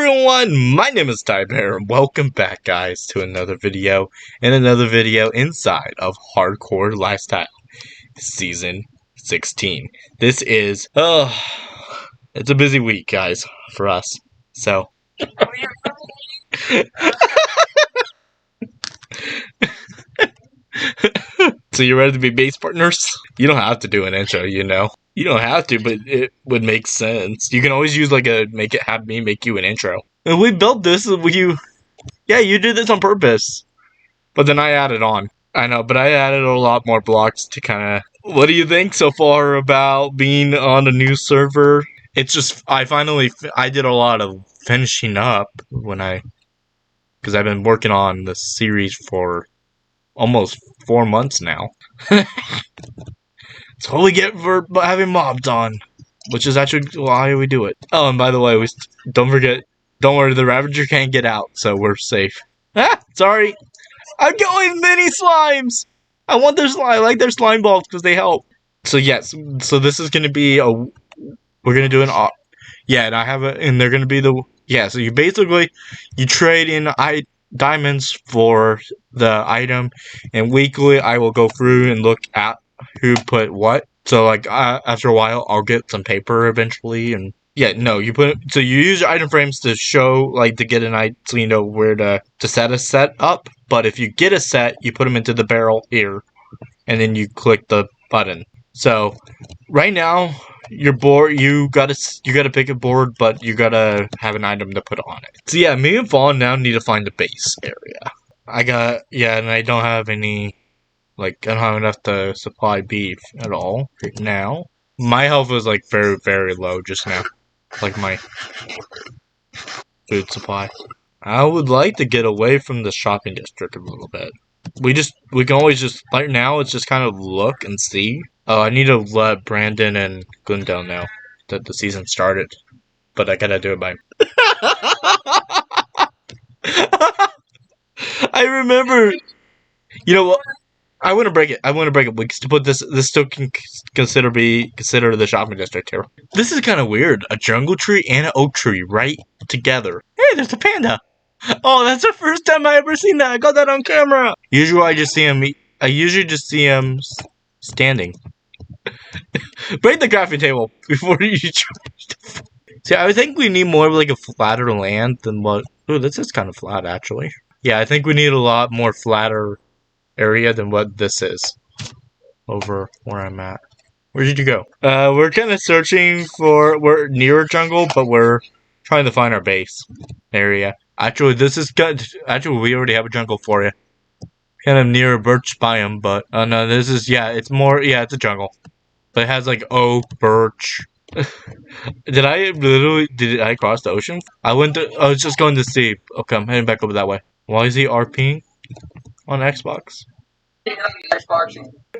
everyone, my name is TyBear, and welcome back guys to another video, inside of Hardcore Lifestyle, Season 16. This is, it's a busy week guys, for us, so. So you ready to be base partners? You don't have to do an intro, you know. You don't have to, but it would make sense. You can always use like have me make you an intro. And we built this with you. Yeah, you did this on purpose. But then I added on. I know, but I added a lot more blocks to kind of... What do you think so far about being on a new server? It's just, I did a lot of finishing up because I've been working on the series for almost 4 months now. That's what we get for having mobs on, which is actually why we do it. Oh, and by the way, don't worry, the Ravager can't get out, so we're safe. Ah, sorry. I'm going mini slimes. I like their slime balls because they help. So yes, so this is gonna be we're gonna do an yeah, and I have and they're gonna be so you trade in diamonds for the item, and weekly I will go through and look at who put what. So like after a while I'll get some paper eventually, and yeah, no, you use your item frames to show, like, to get an item, so you know where to set a set up. But if you get a set, you put them into the barrel here, and then you click the button. So right now your board, you gotta pick a board, but you gotta have an item to put on it. So yeah, me and Fawn now need to find the base area. And I don't have any, like, I don't have enough to supply beef at all right now. My health was like very, very low just now. Like my food supply. I would like to get away from the shopping district a little bit. We can always just, right now it's just kind of look and see. Oh, I need to let Brandon and Glendale know that the season started. But I gotta do it by... I remember... You know what? I want to break it. We can put this still can consider the shopping district here. This is kind of weird. A jungle tree and an oak tree right together. Hey, there's a panda. Oh, that's the first time I ever seen that. I got that on camera. Usually I just see him standing. Break the crafting table before you try. See, I think we need more of like a flatter land than what... Ooh, this is kind of flat actually. Yeah, I think we need a lot more flatter area than what this is over where I'm at. Where did you go? We're kind of searching we're near a jungle, but we're trying to find our base area. Actually, this is good. Actually, we already have a jungle for you. Kind of near a birch biome, but no, this is, it's a jungle. But it has like oak, birch. Did I cross the ocean? I was just going to see. Okay, I'm heading back over that way. Why is he RPing on Xbox?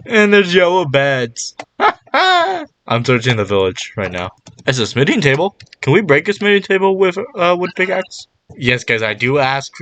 And there's yellow beds. I'm searching the village right now. It's a smithing table. Can we break a smithing table with wood pickaxe? Yes, guys, I do ask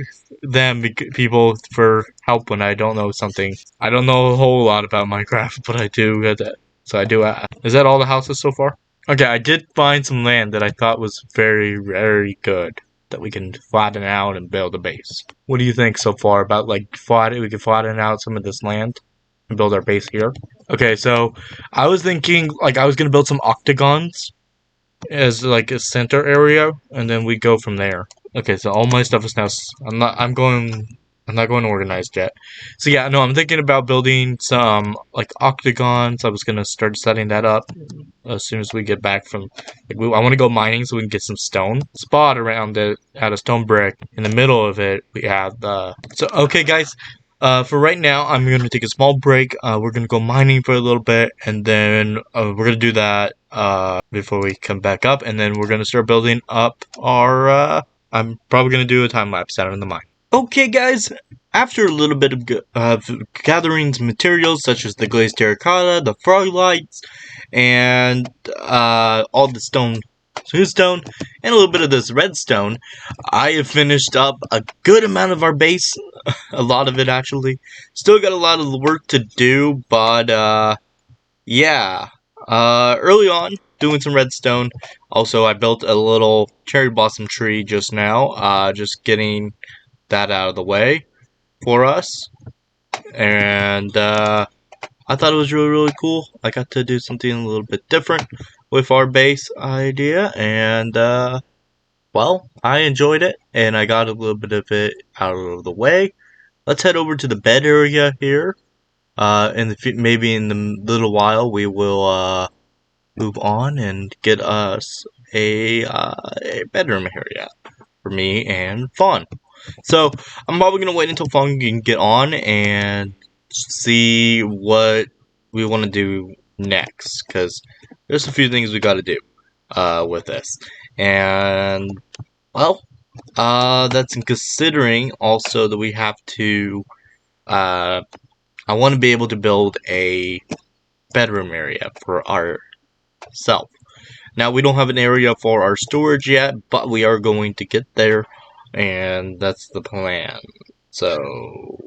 people for help when I don't know something. I don't know a whole lot about Minecraft, but I do get that. So I do ask. Is that all the houses so far? Okay, I did find some land that I thought was very, very good, that we can flatten out and build a base. What do you think so far about, like, we can flatten out some of this land and build our base here? Okay, so I was thinking, like, I was gonna build some octagons as like a center area, and then we go from there. Okay, so all my stuff is now... I'm not going organized yet. So yeah, no, I'm thinking about building some like octagons. I was gonna start setting that up as soon as we get back from... I want to go mining so we can get some stone. Spot around it, add a stone brick. In the middle of it, we have the... So, okay guys, for right now, I'm going to take a small break. We're going to go mining for a little bit, and then we're going to do that before we come back up, and then we're going to start building up our... I'm probably going to do a time-lapse out in the mine. Okay, guys, after a little bit of gathering materials such as the glazed terracotta, the frog lights, and all the stone, and a little bit of this redstone, I have finished up a good amount of our base. A lot of it, actually. Still got a lot of work to do, but yeah. Early on, doing some redstone. Also, I built a little cherry blossom tree just now. Just getting that out of the way for us. And I thought it was really, really cool. I got to do something a little bit different with our base idea. And, well, I enjoyed it. And I got a little bit of it out of the way. Let's head over to the bed area here. Maybe in the little while we will move on and get us a bedroom area for me and Fawn. So I'm probably gonna wait until Fawn can get on and see what we want to do next, because there's a few things we got to do with this, and well, that's considering also that we have to. I want to be able to build a bedroom area for ourselves. Now, we don't have an area for our storage yet, but we are going to get there, and that's the plan. So,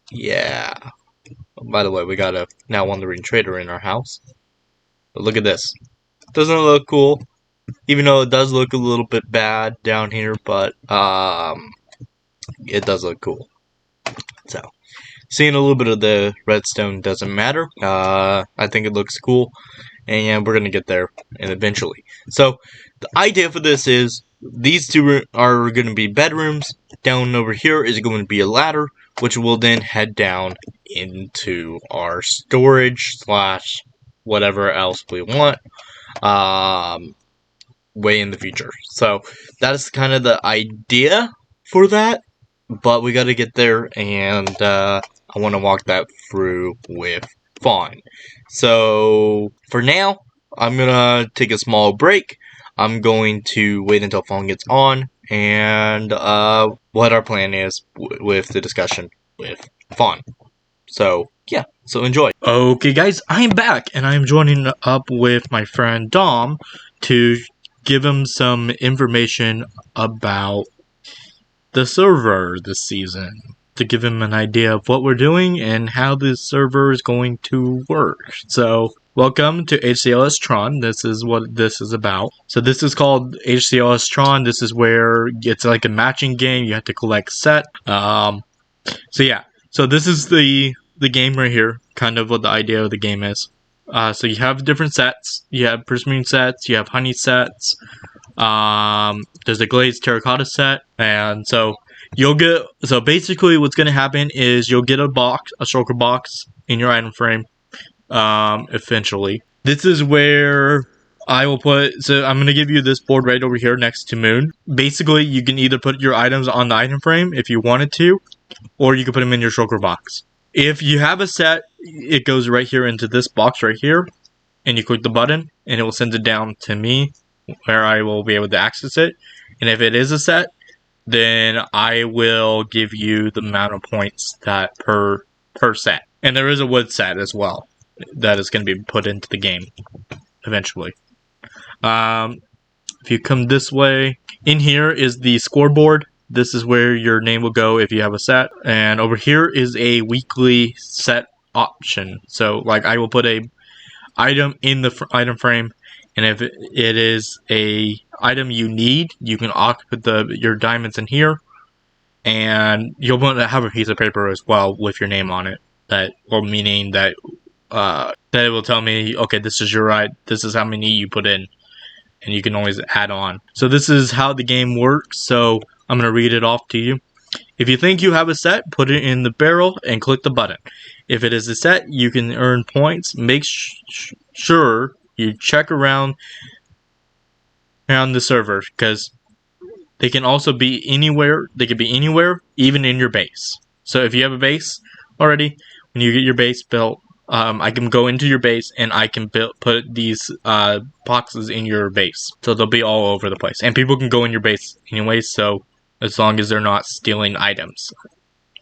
yeah. By the way, we got a now wandering trader in our house. But look at this. Doesn't it look cool? Even though it does look a little bit bad down here, but it does look cool. So, seeing a little bit of the redstone doesn't matter. I think it looks cool, and we're gonna get there eventually. So the idea for this is these two are gonna be bedrooms. Down over here is going to be a ladder, which will then head down into our storage slash whatever else we want way in the future. So that is kind of the idea for that. But we got to get there, and I want to walk that through with Fawn. So for now, I'm gonna take a small break. I'm going to wait until Fawn gets on, and what our plan is with the discussion with Fawn. So yeah, so enjoy. Okay, guys, I'm back, and I'm joining up with my friend Dom to give him some information about the server this season, to give him an idea of what we're doing and how the server is going to work. So, welcome to HCLS Tron. This is what this is about. So this is called HCLS Tron. This is where it's like a matching game. You have to collect set. So yeah. So this is the game right here. Kind of what the idea of the game is. So you have different sets. You have prismarine sets. You have honey sets. There's a glazed terracotta set, and so you'll get. So basically, what's going to happen is you'll get a box, a shulker box, in your item frame. Eventually, this is where I will put. So I'm going to give you this board right over here next to Moon. Basically, you can either put your items on the item frame if you wanted to, or you can put them in your shulker box. If you have a set, it goes right here into this box right here, and you click the button, and it will send it down to me, where I will be able to access it. And if it is a set, then I will give you the amount of points that per set. And there is a wood set as well that is going to be put into the game eventually. If you come this way, in here is the scoreboard. This is where your name will go if you have a set. And over here is a weekly set option. So like I will put a item in the item frame, and if it is a item you need, you can put your diamonds in here, and you'll want to have a piece of paper as well with your name on it. That will meaning that that it will tell me, okay, this is this is how many you put in, and you can always add on. So this is how the game works. So I'm gonna read it off to you. If you think you have a set, put it in the barrel and click the button. If it is a set, you can earn points. Make sure you check around the server, because they can also be anywhere. They can be anywhere, even in your base. So if you have a base already, when you get your base built, I can go into your base and I can put these boxes in your base. So they'll be all over the place. And people can go in your base anyway, so as long as they're not stealing items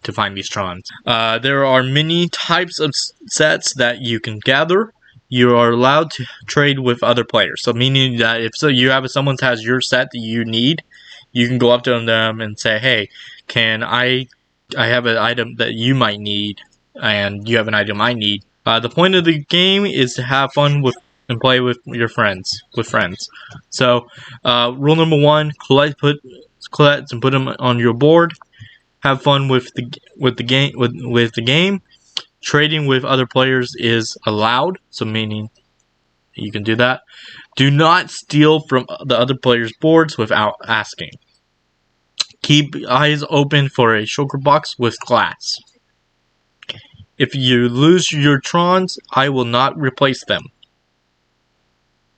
to find these trons. There are many types of sets that you can gather. You are allowed to trade with other players. So meaning that if you have someone has your set that you need, you can go up to them and say, hey, can I have an item that you might need, and you have an item I need. The point of the game is to have fun with and play with your friends. So, rule number 1: collect and put them on your board. Have fun with the game. Trading with other players is allowed, so meaning you can do that. Do not steal from the other players' boards without asking. Keep eyes open for a shulker box with glass. If you lose your Trons, I will not replace them.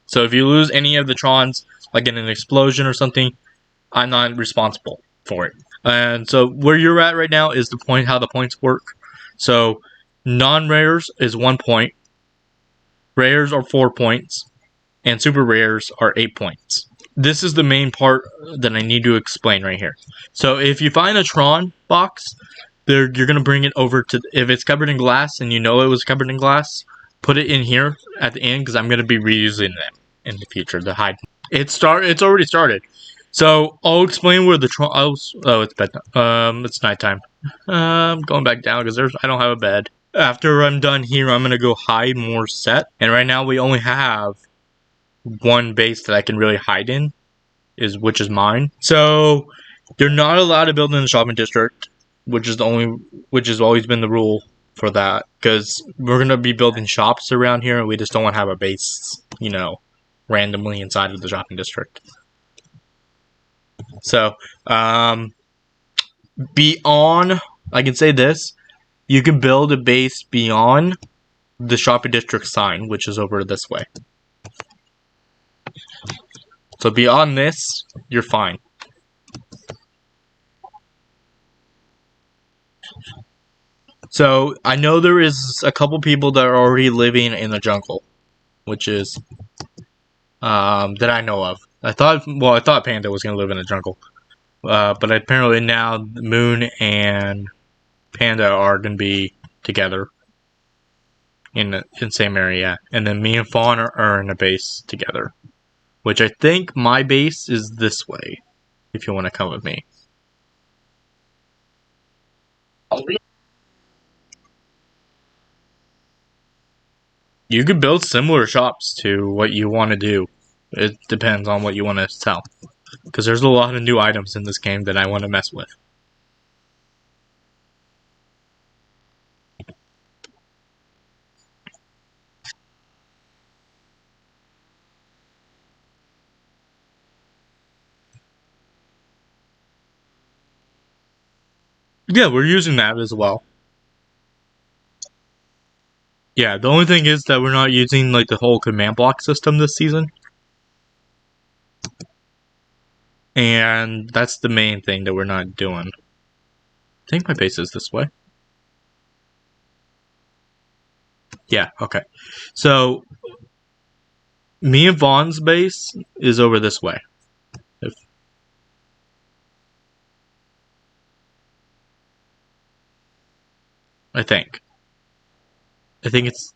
So if you lose any of the Trons, like in an explosion or something, I'm not responsible for it. And so where you're at right now is how the points work. So non-rares is 1 point, rares are 4 points, and super rares are 8 points. This is the main part that I need to explain right here. So if you find a Tron box, you're going to bring it over to, if it's covered in glass and you know it was covered in glass, put it in here at the end because I'm going to be reusing them in the future to hide. It's already started. So I'll explain where the Tron. Oh, it's bedtime. It's nighttime. Going back down because I don't have a bed. After I'm done here, I'm gonna go hide more set. And right now we only have one base that I can really hide in, which is mine. So you're not allowed to build in the shopping district, which has always been the rule for that, because we're gonna be building shops around here, and we just don't want to have a base, randomly inside of the shopping district. So, beyond, I can say this, you can build a base beyond the shopping district sign, which is over this way. So beyond this, you're fine. So I know there is a couple people that are already living in the jungle, which is that I know of. I thought Panda was gonna live in the jungle, but apparently now Moon and Panda are gonna be together in the same area, and then me and Fawn are in a base together, which I think my base is this way. If you want to come with me. You could build similar shops to what you want to do. It depends on what you want to sell. Because there's a lot of new items in this game that I want to mess with. Yeah, we're using that as well. Yeah, the only thing is that we're not using like the whole command block system this season. And that's the main thing that we're not doing. I think my base is this way. Yeah, okay. So, me and Vaughn's base is over this way. I think it's...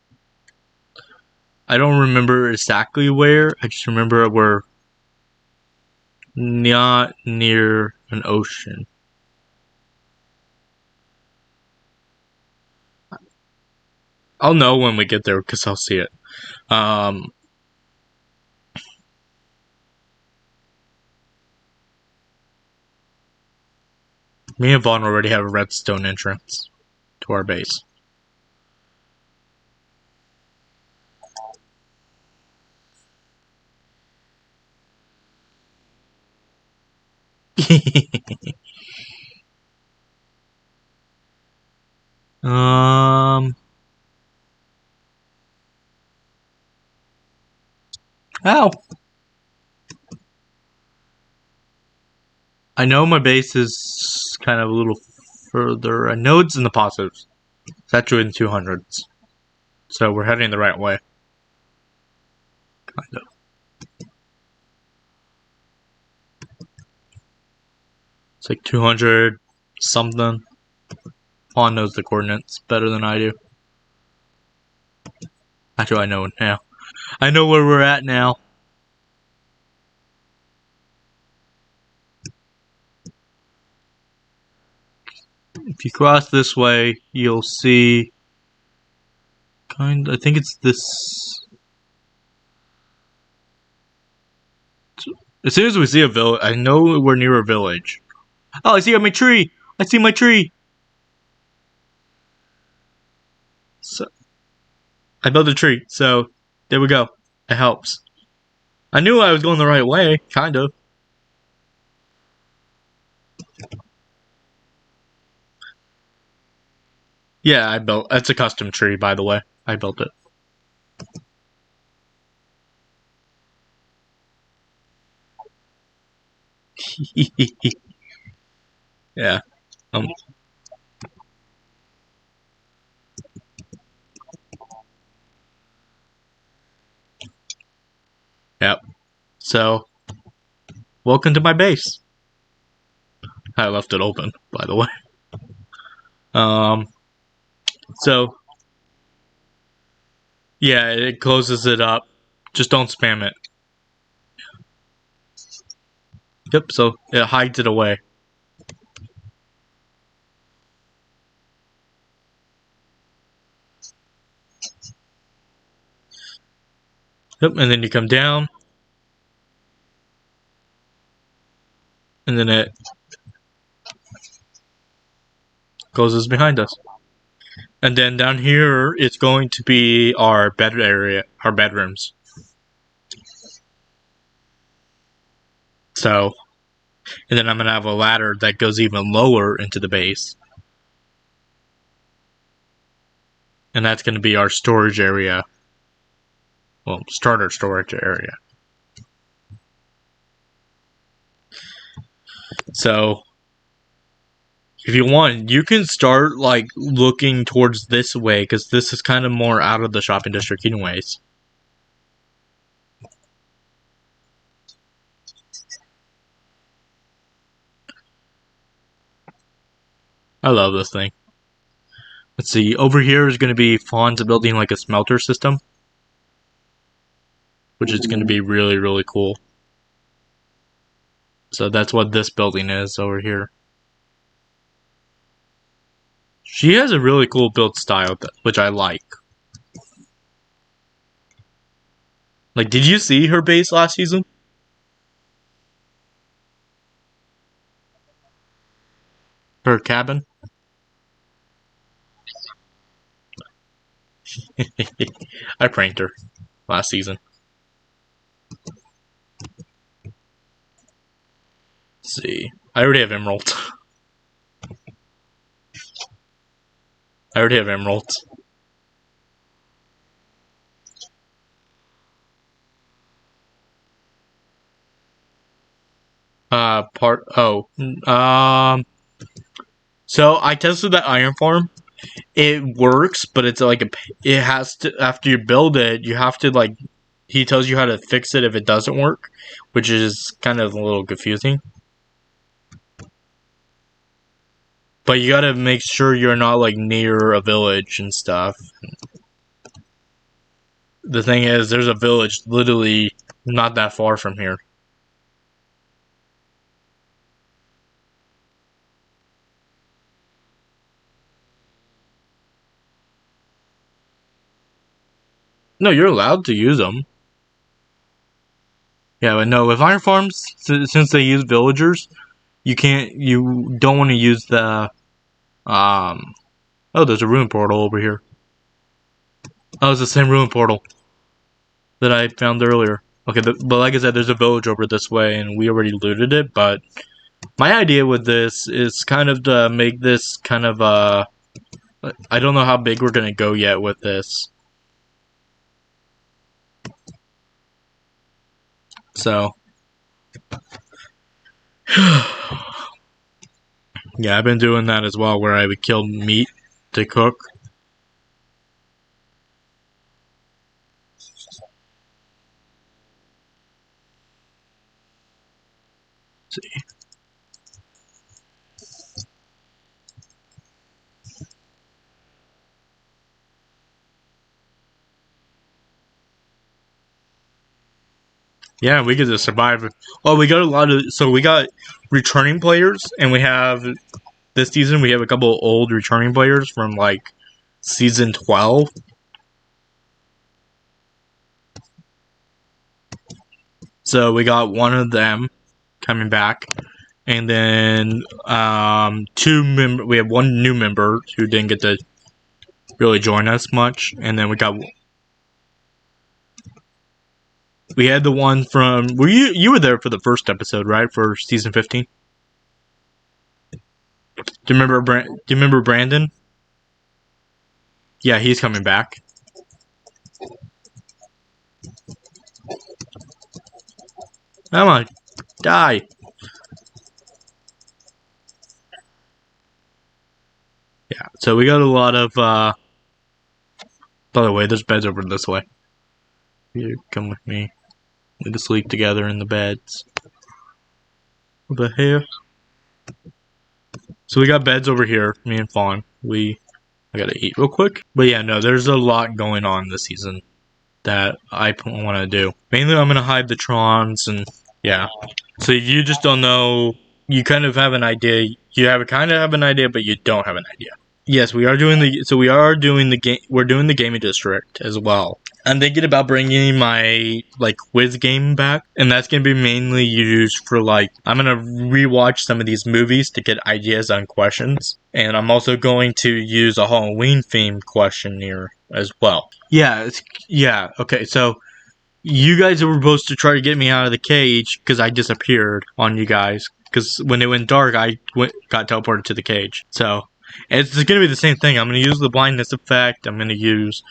I don't remember exactly where. I just remember we're not near an ocean. I'll know when we get there because I'll see it. Me and Vaughn already have a redstone entrance to our base. Ow! I know my base is kind of a little further. I know it's in the positives. It's actually in the 200s. So we're heading the right way. Kind of. It's like 200 something. Pawn knows the coordinates better than I do. Actually, I know it now. I know where we're at now. If you cross this way, you'll see... I think it's this... As soon as we see a village, I know we're near a village. Oh, I see my tree! I see my tree! So, I built a tree, so there we go. It helps. I knew I was going the right way, kind of. Yeah, I built. It's a custom tree, by the way. I built it. Yeah. Um. Yep. So, welcome to my base. I left it open, by the way. Um. So, yeah, it closes it up. Just don't spam it. Yep. So it hides it away. Yep. And then you come down, and then it closes behind us. And then down here, it's going to be our bed area, our bedrooms. So, and then I'm going to have a ladder that goes even lower into the base. And that's going to be our storage area. Well, starter storage area. So, if you want, you can start, like, looking towards this way, because this is kind of more out of the shopping district anyways. I love this thing. Let's see, over here is going to be Fawn's building, like, a smelter system. Which is going to be really, really cool. So that's what this building is over here. She has a really cool build style, which I like. Like, did you see her base last season? Her cabin? I pranked her last season. Let's see. I already have emeralds. I already have emeralds. So I tested that iron farm. It works, but it's like it has to, after you build it, you have to, like, he tells you how to fix it if it doesn't work, which is kind of a little confusing. But you gotta make sure you're not, like, near a village and stuff. The thing is, there's a village literally not that far from here. No, you're allowed to use them. Yeah, but no, with iron farms, since they use villagers, you don't want to use the, oh, there's a ruin portal over here. Oh, it's the same ruin portal that I found earlier. Okay, but like I said, there's a village over this way, and we already looted it, but my idea with this is kind of to make this kind of, I don't know how big we're gonna go yet with this. So, yeah, I've been doing that as well, where I would kill meat to cook. Let's see. Yeah, we get to survive. Oh, we got a lot of. So we got returning players, and we have this season. We have a couple of old returning players from, like, season 12. So we got one of them coming back, and then we have one new member who didn't get to really join us much, and then we had the one from you were there for the first episode, right, for season 15? Do you remember Brandon? Yeah, he's coming back. Come on, die. Yeah, so we got a lot of, by the way, there's beds over this way. You come with me. We can sleep together in the beds. Over here. So we got beds over here, me and Fawn. I gotta eat real quick. But yeah, no, there's a lot going on this season that I want to do. Mainly I'm gonna hide the Trons and, yeah. So you just don't know, you kind of have an idea, kind of have an idea, but you don't have an idea. Yes, we're doing the gaming district as well. I'm thinking about bringing my, quiz game back, and that's going to be mainly used for, I'm going to rewatch some of these movies to get ideas on questions, and I'm also going to use a Halloween-themed questionnaire as well. Yeah, okay, so you guys were supposed to try to get me out of the cage, because I disappeared on you guys, because when it went dark, I got teleported to the cage, so it's going to be the same thing. I'm going to use the blindness effect, I'm going to use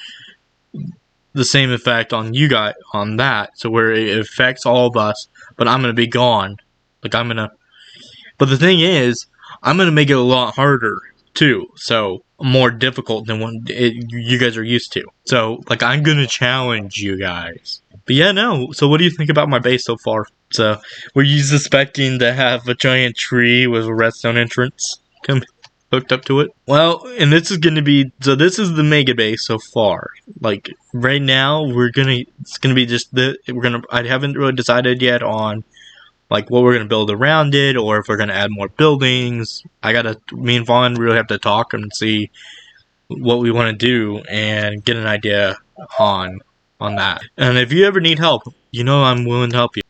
the same effect on you guys on that, so where it affects all of us, but I'm gonna be gone. But the thing is, I'm gonna make it a lot harder too, so more difficult than what you guys are used to. So I'm gonna challenge you guys. But yeah, no. So what do you think about my base so far? So were you suspecting to have a giant tree with a redstone entrance hooked up to it? Well, and this is the mega base so far. Right now, it's gonna be just I haven't really decided yet on what we're gonna build around it, or if we're gonna add more buildings. Me and Vaughn really have to talk and see what we want to do and get an idea on that. And if you ever need help, I'm willing to help you.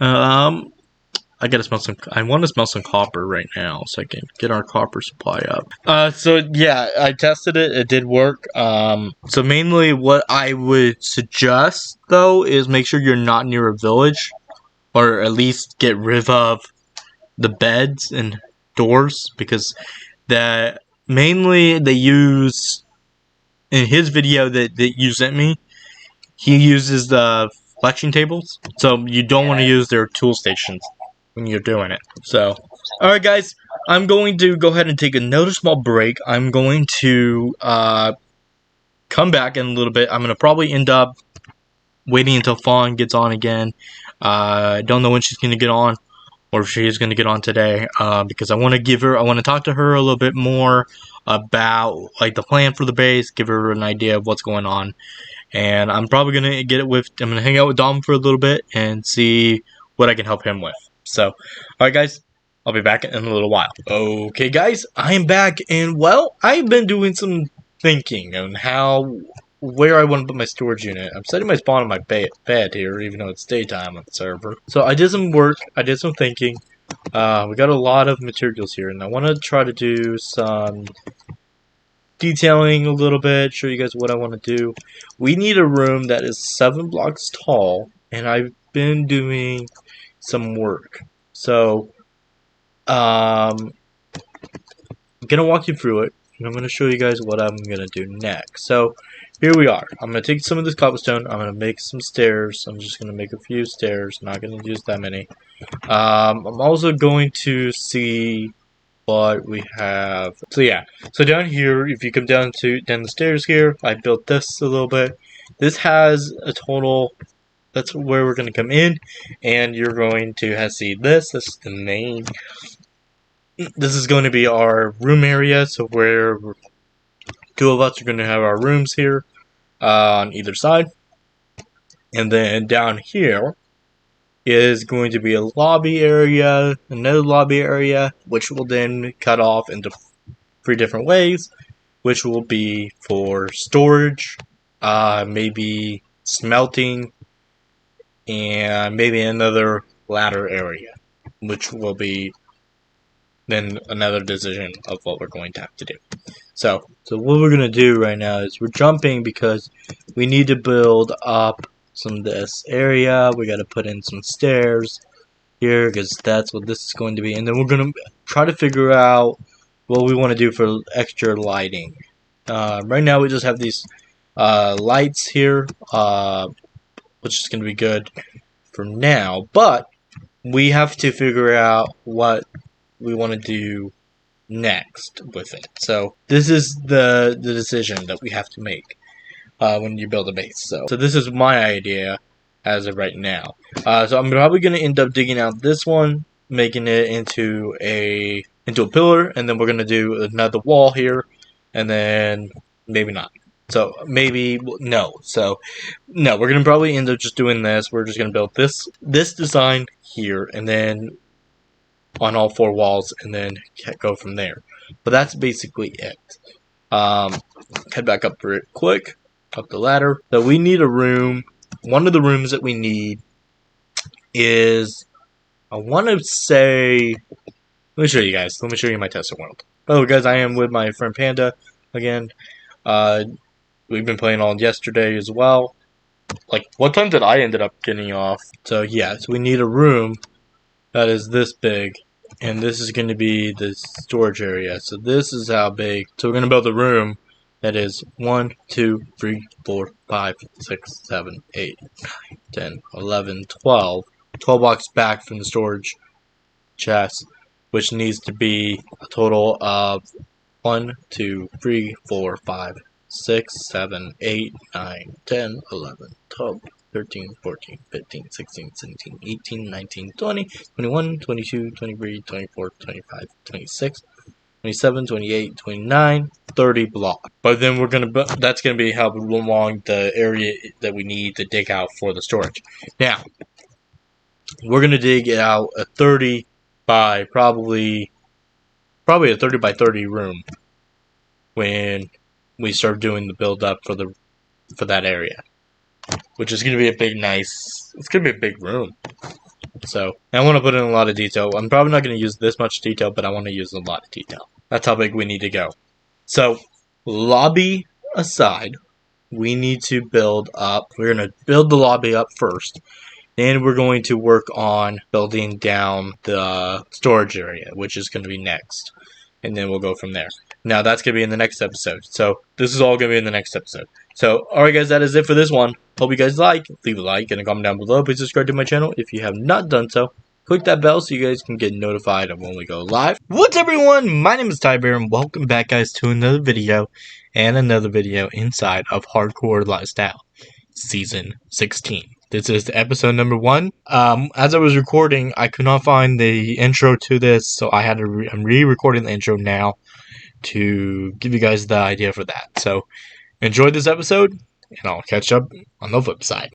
I want to smell some copper right now, so I can get our copper supply up. So yeah, I tested it. It did work. So mainly what I would suggest, though, is make sure you're not near a village, or at least get rid of the beds and doors, because mainly they use, in his video that you sent me, he uses the flexing tables, so you don't want to use their tool stations when you're doing it. So, alright guys, I'm going to go ahead and take another small break. I'm going to come back in a little bit. I'm going to probably end up waiting until Fawn gets on again. I don't know when she's going to get on, or if she is going to get on today, because I want to talk to her a little bit more about the plan for the base, give her an idea of what's going on. And I'm probably going to I'm going to hang out with Dom for a little bit and see what I can help him with. So, alright guys, I'll be back in a little while. Okay guys, I am back, and well, I've been doing some thinking on where I want to put my storage unit. I'm setting my spawn on my bed here, even though it's daytime on the server. So I did some work, I did some thinking. We got a lot of materials here, and I want to try to do some detailing a little bit, show you guys what I want to do. We need a room that is 7 blocks tall, and I've been doing some work. So, I'm gonna walk you through it, and I'm gonna show you guys what I'm gonna do next. So, here we are. I'm gonna take some of this cobblestone. I'm gonna make some stairs. I'm just gonna make a few stairs. Not gonna use that many. I'm also going to see what we have. So yeah. So down here, if you come down the stairs here, I built this a little bit. This has a total. That's where we're going to come in, and you're going to see this. This is the main. This is going to be our room area, so where 2 of us are going to have our rooms here on either side. And then down here is going to be a lobby area, another lobby area, which will then cut off into 3 different ways, which will be for storage, maybe smelting, and maybe another ladder area, which will be then another decision of what we're going to have to do. So what we're going to do right now is we're jumping because we need to build up some of this area. We got to put in some stairs here because that's what this is going to be. And then we're going to try to figure out what we want to do for extra lighting. Right now we just have these lights here, which is going to be good for now. But we have to figure out what we want to do next with it. So this is the decision that we have to make when you build a base. So this is my idea as of right now. So I'm probably going to end up digging out this one, making it into a pillar, and then we're going to do another wall here, and then maybe not. So maybe no. So no, we're going to probably end up just doing this. We're just going to build this design here, and then on all 4 walls, and then go from there. But that's basically it. Head back up real quick, up the ladder. So we need a room. One of the rooms that we need is, I want to say, let me show you guys. Let me show you my testing world. Oh, guys, I am with my friend Panda again. We've been playing all yesterday as well. Like, what time did I ended up getting off? So yeah, so we need a room that is this big, and this is going to be the storage area. So this is how big. So we're going to build a room that is 1, 2, 3, 4, 5, 6, 7, 8, 9, 10, 11, 12. 12 blocks back from the storage chest, which needs to be a total of 1, 2, 3, 4, 5, 6, 7, 8, 9, 10, 11, 12. 13, 14, 15, 16, 17, 18, 19, 20, 21, 22, 23, 24, 25, 26, 27, 28, 29, 30 blocks. But then we're going to, that's going to be how long the area that we need to dig out for the storage. Now, we're going to dig out a 30 by probably a 30 by 30 room when we start doing the build up for that area, which is going to be a big, it's going to be a big room. So, I want to put in a lot of detail. I'm probably not going to use this much detail, but I want to use a lot of detail. That's how big we need to go. So, lobby aside, we need to build up. We're going to build the lobby up first. Then we're going to work on building down the storage area, which is going to be next. And then we'll go from there. Now, that's going to be in the next episode. So, this is all going to be in the next episode. So, alright guys, that is it for this one. Hope you guys like. Leave a like and a comment down below. Please subscribe to my channel if you have not done so. Click that bell so you guys can get notified of when we go live. What's up, everyone? My name is TyBear, and welcome back, guys, to another video. And another video inside of Hardcore Lifestyle Season 16. This is episode number 1. As I was recording, I could not find the intro to this, so I had to I'm re-recording the intro now to give you guys the idea for that. So, enjoy this episode, and I'll catch up on the flip side.